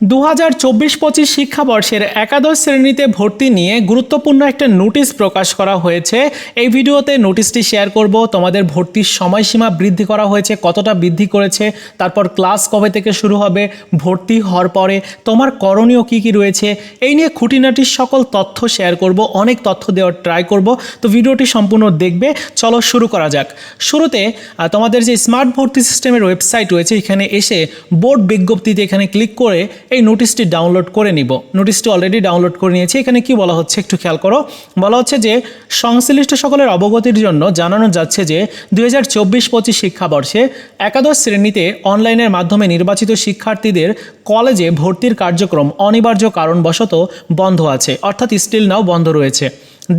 2024-25 শিক্ষাবর্ষের একাদশ শ্রেণীতে ভর্তি নিয়ে গুরুত্বপূর্ণ একটা নোটিশ প্রকাশ করা হয়েছে। এই ভিডিওতে নোটিশটি শেয়ার করব। তোমাদের ভর্তির সময়সীমা বৃদ্ধি করা হয়েছে, কতটা বৃদ্ধি করেছে, তারপর ক্লাস কবে থেকে শুরু হবে, ভর্তি হওয়ার পরে তোমার করণীয় কি কি রয়েছে, এই নিয়ে খুঁটিনাটি সকল তথ্য শেয়ার করব। অনেক তথ্য দেওয়ার ট্রাই করব, তো ভিডিওটি সম্পূর্ণ দেখবে। চলো শুরু করা যাক। শুরুতে তোমাদের যে স্মার্ট ভর্তি সিস্টেমের ওয়েবসাইট রয়েছে, এখানে এসে বোর্ড বিজ্ঞপ্তিতে এখানে ক্লিক করে এই নোটিশটি ডাউনলোড করে নিব। নোটিশটি অলরেডি ডাউনলোড করে নিয়েছি। এখানে কি বলা হচ্ছে একটু খেয়াল করো। বলা হচ্ছে যে সংশ্লিষ্ট সকলের অবগতির জন্য জানানো যাচ্ছে যে 2024-25 শিক্ষাবর্ষে একাদশ শ্রেণীতে অনলাইনের মাধ্যমে নির্বাচিত শিক্ষার্থীদের কলেজে ভর্তির কার্যক্রম অনিবার্য কারণবশত বন্ধ আছে, অর্থাৎ স্টিল নাও বন্ধ রয়েছে।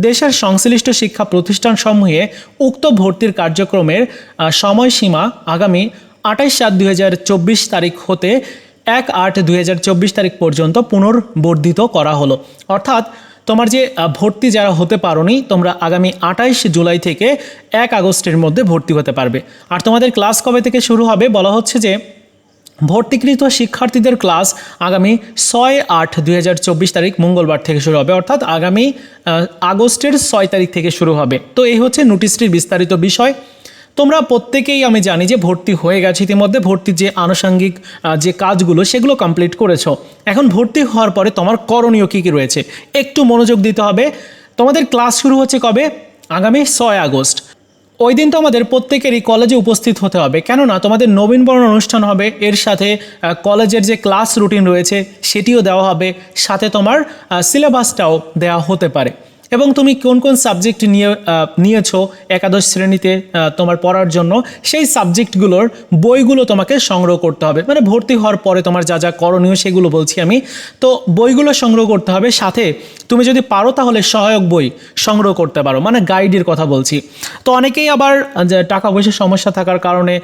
দেশের সংশ্লিষ্ট শিক্ষা প্রতিষ্ঠানসমূহে উক্ত ভর্তির কার্যক্রমের সময়সীমা আগামী 28/7/2024 তারিখ হতে 1/8/2024 তারিখ পর্যন্ত পুনর্বর্ধিত করা হলো। অর্থাৎ তোমার যে ভর্তি যারা হতে পারোনি, তোমরা আগামী 28 জুলাই থেকে 1 আগস্টের মধ্যে ভর্তি হতে পারবে। আর তোমাদের ক্লাস কবে থেকে শুরু হবে বলা হচ্ছে যে ভর্তিকৃত শিক্ষার্থীদের ক্লাস আগামী 6/8/2024 তারিখ মঙ্গলবার থেকে শুরু হবে, অর্থাৎ আগামী আগস্টের 6 তারিখ থেকে শুরু হবে। তো এই হচ্ছে নোটিশটির বিস্তারিত বিষয়। তোমরা প্রত্যেকেই আমি জানি যে ভর্তি হয়ে গেছে ইতিমধ্যে। ভর্তির যে আনুষঙ্গিক যে কাজগুলো সেগুলো কমপ্লিট করেছো। এখন ভর্তি হওয়ার পরে তোমার করণীয় কী কী রয়েছে একটু মনোযোগ দিতে হবে। তোমাদের ক্লাস শুরু হচ্ছে কবে? আগামী 6 আগস্ট। ওই দিন তো আমাদের প্রত্যেকেরই কলেজে উপস্থিত হতে হবে, কেননা তোমাদের নবীনবরণ অনুষ্ঠান হবে, এর সাথে কলেজের যে ক্লাস রুটিন রয়েছে সেটিও দেওয়া হবে, সাথে তোমার সিলেবাসটাও দেওয়া হতে পারে। এবং তুমি কোন কোন সাবজেক্ট নিয়েছো একাদশ শ্রেণীতে তোমার পড়ার জন্য, সেই সাবজেক্টগুলোর বইগুলো তোমাকে সংগ্রহ করতে হবে। মানে ভর্তি হওয়ার পরে তোমার যা যা করণীয় সেগুলো বলছি আমি। তো বইগুলো সংগ্রহ করতে হবে, সাথে তুমি যদি পারো তাহলে সহায়ক বই সংগ্রহ করতে পারো, মানে গাইডের কথা বলছি। তো অনেকেই আবার টাকা পয়সার সমস্যা থাকার কারণে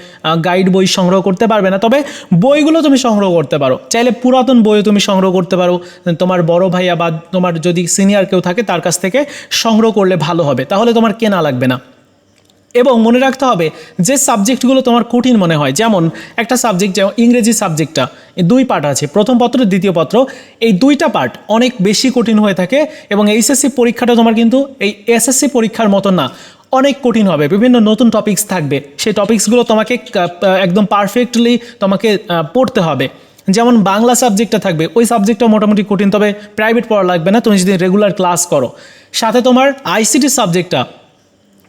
গাইড বই সংগ্রহ করতে পারবে না, তবে বইগুলো তুমি সংগ্রহ করতে পারো। চাইলে পুরাতন বইও তুমি সংগ্রহ করতে পারো, তোমার বড় ভাইয়া বা তোমার যদি সিনিয়র কেউ থাকে তার কাছ থেকে সংগ্রহ করলে ভালো হবে, তাহলে তোমার কেনা লাগবে না। এবং মনে রাখতে হবে যে সাবজেক্টগুলো তোমার কঠিন মনে হয়, যেমন একটা সাবজেক্ট যেমন ইংরেজি সাবজেক্টটা 2 পার্ট আছে, প্রথম পত্র দ্বিতীয় পত্র, এই 2টা পার্ট অনেক বেশি কঠিন হয়ে থাকে। এবং এইচএসসি পরীক্ষাটা তোমার কিন্তু এই এসএসসি পরীক্ষার মতো না, অনেক কঠিন হবে। বিভিন্ন নতুন টপিকস থাকবে, সেই টপিকসগুলো তোমাকে একদম পারফেক্টলি তোমাকে পড়তে হবে। যেমন বাংলা সাবজেক্টটা থাকবে, ওই সাবজেক্টটা মোটামুটি কঠিন, তবে প্রাইভেট পড়া লাগবে না তুমি যদি রেগুলার ক্লাস করো। সাথে তোমার আইসিটি সাবজেক্টটা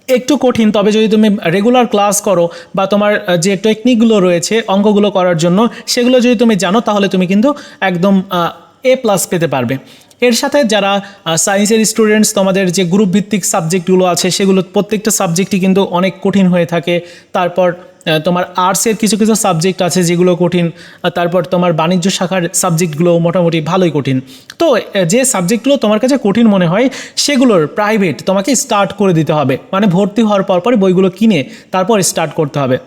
একটু কঠিন, তবে যদি তুমি রেগুলার ক্লাস করো বা তোমার যে টেকনিকগুলো রয়েছে অঙ্কগুলো করার জন্য সেগুলো যদি তুমি জানো, তাহলে তুমি কিন্তু একদম A+ পেতে পারবে। এর সাথে যারা সায়েন্সের স্টুডেন্টস, তোমাদের যে গ্রুপ ভিত্তিক সাবজেক্টগুলো আছে সেগুলো প্রত্যেকটা সাবজেক্টই কিন্তু অনেক কঠিন হয়ে থাকে। তারপর তোমার আর্টসের কিছু কিছু সাবজেক্ট আছে যেগুলো কঠিন, তারপর তোমার বাণিজ্য শাখার সাবজেক্টগুলো মোটামুটি ভালোই কঠিন। তো যে সাবজেক্টগুলো তোমার কাছে কঠিন মনে হয় সেগুলোর প্রাইভেট তোমাকে স্টার্ট করে দিতে হবে, মানে ভর্তি হওয়ার পরপরই বইগুলো কিনে তারপর স্টার্ট করতে হবে।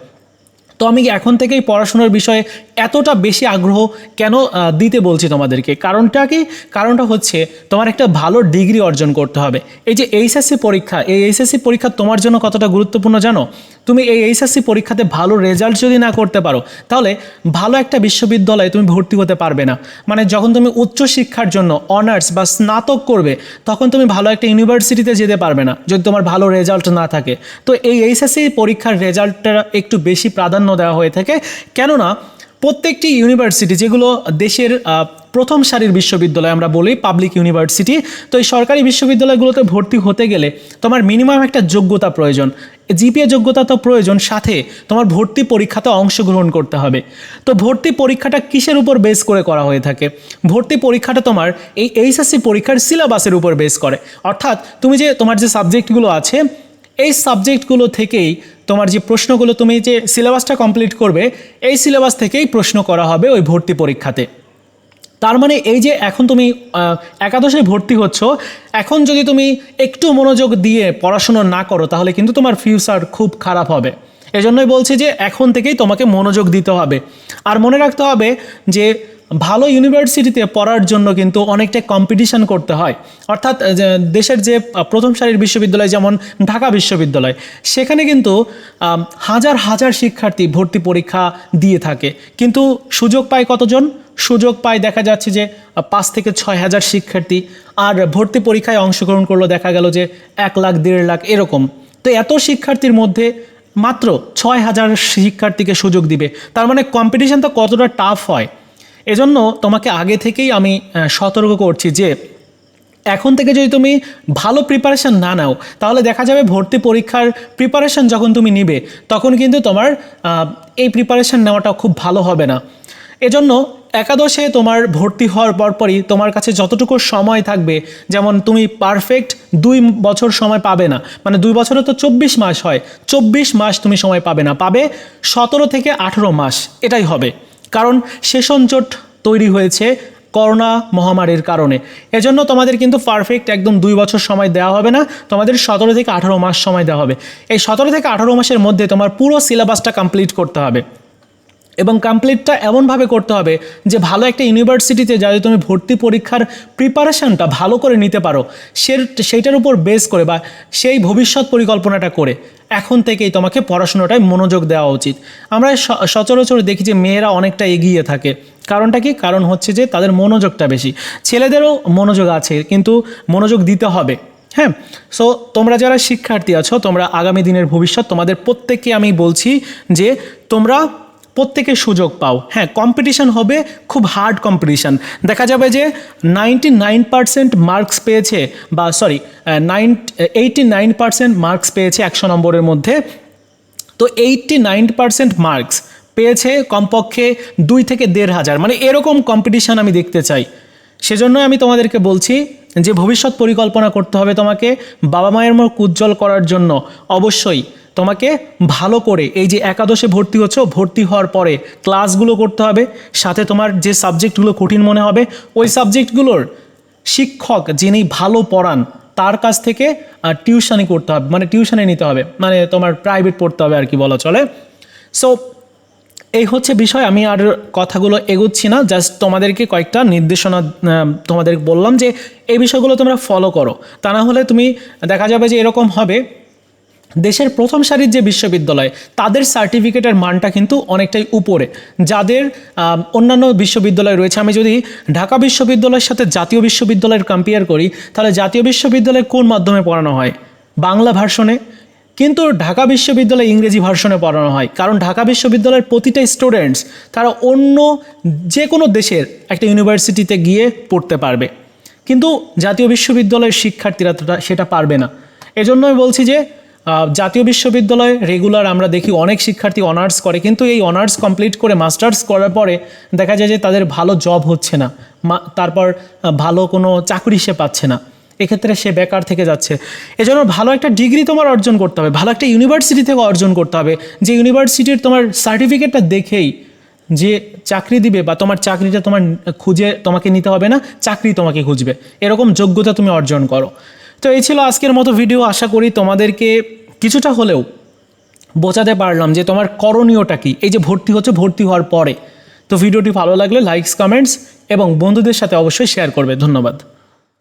তো আমি এখন থেকেই পড়াশোনার বিষয়ে এতটা বেশি আগ্রহ কেন দিতে বলছি তোমাদেরকে, কারণটা হচ্ছে তোমার একটা ভালো ডিগ্রি অর্জন করতে হবে। এই যে এইচএসসি পরীক্ষা, এই এইচএসসি পরীক্ষা তোমার জন্য কতটা গুরুত্বপূর্ণ জানো? তুমি এই এইচএসসি পরীক্ষাতে ভালো রেজাল্ট যদি না করতে পারো, তাহলে ভালো একটা বিশ্ববিদ্যালয়ে তুমি ভর্তি হতে পারবে না। মানে যখন তুমি উচ্চশিক্ষার জন্য অনার্স বা স্নাতক করবে, তখন তুমি ভালো একটা ইউনিভার্সিটিতে যেতে পারবে না যদি তোমার ভালো রেজাল্ট না থাকে। তো এই এইচএসসি পরীক্ষার রেজাল্টটা একটু বেশি প্রাধান্য দেওয়া হয়ে থাকে, কেননা প্রত্যেকটি ইউনিভার্সিটি যেগুলো দেশের প্রথম সারির বিশ্ববিদ্যালয় আমরা বলি পাবলিক ইউনিভার্সিটি, তো এই সরকারি বিশ্ববিদ্যালয়গুলোতে ভর্তি হতে গেলে তোমার মিনিমাম একটা যোগ্যতা প্রয়োজন, জিপিএ যোগ্যতা তো প্রয়োজন, সাথে তোমার ভর্তি পরীক্ষাতে অংশগ্রহণ করতে হবে। তো ভর্তি পরীক্ষাটা কিসের উপর বেস করে করা হয়ে থাকে? ভর্তি পরীক্ষাটা তোমার এই এইচএসসি পরীক্ষার সিলেবাসের উপর বেস করে, অর্থাৎ তুমি যে তোমার যে সাবজেক্টগুলো আছে এই সাবজেক্টগুলো থেকেই তোমার যে প্রশ্নগুলো, তুমি যে সিলেবাসটা কমপ্লিট করবে এই সিলেবাস থেকেই প্রশ্ন করা হবে ওই ভর্তি পরীক্ষাতে। তার মানে এই যে এখন তুমি একাদশে ভর্তি হচ্ছ, এখন যদি তুমি একটু মনোযোগ দিয়ে পড়াশুনো না করো তাহলে কিন্তু তোমার ফিউচার খুব খারাপ হবে। এজন্যই বলছি যে এখন থেকেই তোমাকে মনোযোগ দিতে হবে। আর মনে রাখতে হবে যে ভালো ইউনিভার্সিটিতে পড়ার জন্য কিন্তু অনেকটা কম্পিটিশন করতে হয়। অর্থাৎ দেশের যে প্রথম সারির বিশ্ববিদ্যালয় যেমন ঢাকা বিশ্ববিদ্যালয়, সেখানে কিন্তু হাজার হাজার শিক্ষার্থী ভর্তি পরীক্ষা দিয়ে থাকে, কিন্তু সুযোগ পায় কতজন? সুযোগ পায় দেখা যাচ্ছে যে 5 থেকে 6 হাজার শিক্ষার্থী, আর ভর্তি পরীক্ষায় অংশগ্রহণ করলো দেখা গেল যে 1 লাখ 1.5 লাখ এরকম। তো এত শিক্ষার্থীর মধ্যে মাত্র 6 হাজার শিক্ষার্থীকে সুযোগ দিবে, তার মানে কম্পিটিশন তো কতটা টাফ হয়। এজন্য তোমাকে আগে থেকেই আমি সতর্ক করছি যে এখন থেকে যদি তুমি ভালো প্রিপারেশান না নাও, তাহলে দেখা যাবে ভর্তি পরীক্ষার প্রিপারেশান যখন তুমি নিবে তখন কিন্তু তোমার এই প্রিপারেশান নেওয়াটা খুব ভালো হবে না। এজন্য একাদশে তোমার ভর্তি হওয়ার পরপরই তোমার কাছে যতটুকু সময় থাকবে, যেমন তুমি পারফেক্ট 2 বছর সময় পাবে না, মানে 2 বছরে তো 24 মাস হয়, 24 মাস তুমি সময় পাবে না, পাবে 17 থেকে 18 মাস, এটাই হবে। কারণ সেশন জট তৈরি হয়েছে করোনা মহামারীর কারণে। এজন্য তোমাদের কিন্তু পারফেক্ট একদম 2 বছর সময় দেওয়া হবে না, তোমাদের 17 থেকে 18 মাস সময় দেওয়া হবে। এই 17 থেকে 18 মাসের মধ্যে তোমার পুরো সিলেবাসটা কমপ্লিট করতে হবে, এবং কমপ্লিটটা এমনভাবে করতে হবে যে ভালো একটা ইউনিভার্সিটিতে যদি তুমি ভর্তি পরীক্ষার প্রিপারেশানটা ভালো করে নিতে পারো, সেইটার উপর বেস করে বা সেই ভবিষ্যৎ পরিকল্পনাটা করে এখন থেকেই তোমাকে পড়াশোনাটায় মনোযোগ দেওয়া উচিত। আমরা সচরাচর দেখি যে মেয়েরা অনেকটা এগিয়ে থাকে, কারণটা কি? কারণ হচ্ছে যে তাদের মনোযোগটা বেশি। ছেলেদেরও মনোযোগ আছে, কিন্তু মনোযোগ দিতে হবে। হ্যাঁ, সো তোমরা যারা শিক্ষার্থী আছো, তোমরা আগামী দিনের ভবিষ্যৎ, তোমাদের প্রত্যেককে আমি বলছি যে তোমরা প্রত্যেকে সুযোগ পাও। হ্যাঁ, কম্পিটিশান হবে, খুব হার্ড কম্পিটিশান। দেখা যাবে যে 99% মার্কস পেয়েছে, বা 89% মার্কস পেয়েছে 100 নম্বরের মধ্যে, তো 89% মার্কস পেয়েছে কমপক্ষে 2 থেকে 1.5 হাজার, মানে এরকম কম্পিটিশান আমি দেখতে চাই। সেজন্য আমি তোমাদেরকে বলছি যে ভবিষ্যৎ পরিকল্পনা করতে হবে তোমাকে। বাবা মায়ের মুখ উজ্জ্বল করার জন্য অবশ্যই তোমাকে ভালো করে এই যে একাদশে ভর্তি হচ্ছ, ভর্তি হওয়ার পরে ক্লাসগুলো করতে হবে, সাথে তোমার যে সাবজেক্টগুলো কঠিন মনে হবে ওই সাবজেক্টগুলোর শিক্ষক যিনি ভালো পড়ান তার কাছ থেকে টিউশনি করতে হবে, মানে টিউশনে নিতে হবে, মানে তোমার প্রাইভেট পড়তে হবে আর কি বলা চলে। সো এই হচ্ছে বিষয়। আমি আর কথাগুলো এগোচ্ছি না, জাস্ট তোমাদেরকে কয়েকটা নির্দেশনা তোমাদের বললাম যে এই বিষয়গুলো তোমরা ফলো করো, তা না হলে তুমি দেখা যাবে যে এরকম হবে দেশের প্রথম সারির যে বিশ্ববিদ্যালয় তাদের সার্টিফিকেটের মানটা কিন্তু অনেকটাই উপরে যাদের অন্যান্য বিশ্ববিদ্যালয় রয়েছে। আমি যদি ঢাকা বিশ্ববিদ্যালয়ের সাথে জাতীয় বিশ্ববিদ্যালয়ের কম্পেয়ার করি, তাহলে জাতীয় বিশ্ববিদ্যালয়ে কোন মাধ্যমে পড়ানো হয়? বাংলা ভার্সনে, কিন্তু ঢাকা বিশ্ববিদ্যালয়ে ইংরেজি ভার্সনে পড়ানো হয়। কারণ ঢাকা বিশ্ববিদ্যালয়ের প্রতিটা স্টুডেন্টস তারা অন্য যে কোনো দেশের একটা ইউনিভার্সিটিতে গিয়ে পড়তে পারবে, কিন্তু জাতীয় বিশ্ববিদ্যালয়ের শিক্ষার্থীরা সেটা পারবে না। এজন্যই বলছি যে জাতীয় বিশ্ববিদ্যালয়ে রেগুলার আমরা দেখি অনেক শিক্ষার্থী অনার্স করে, কিন্তু এই অনার্স কমপ্লিট করে মাস্টার্স করার পরে দেখা যায় যে তাদের ভালো জব হচ্ছে না, তারপর ভালো কোনো চাকরি সে পাচ্ছে না, এক্ষেত্রে সে বেকার থেকে যাচ্ছে। এজন্য ভালো একটা ডিগ্রি তোমার অর্জন করতে হবে, ভালো একটা ইউনিভার্সিটি থেকে অর্জন করতে হবে, যে ইউনিভার্সিটির তোমার সার্টিফিকেটটা দেখেই যে চাকরি দিবে বা তোমার চাকরিটা তোমার খুঁজে তোমাকে নিতে হবে না, চাকরি তোমাকে খুঁজবে, এরকম যোগ্যতা তুমি অর্জন করো। তো এই ছিল আজকের মতো ভিডিও। আশা করি তোমাদেরকে কিছুটা হলেও বোঝাতে পারলাম যে তোমার করণীয়টা কী এই যে ভর্তি হচ্ছে, ভর্তি হওয়ার পরে। তো ভিডিওটি ভালো লাগলে লাইকস, কমেন্টস এবং বন্ধুদের সাথে অবশ্যই শেয়ার করবে। ধন্যবাদ।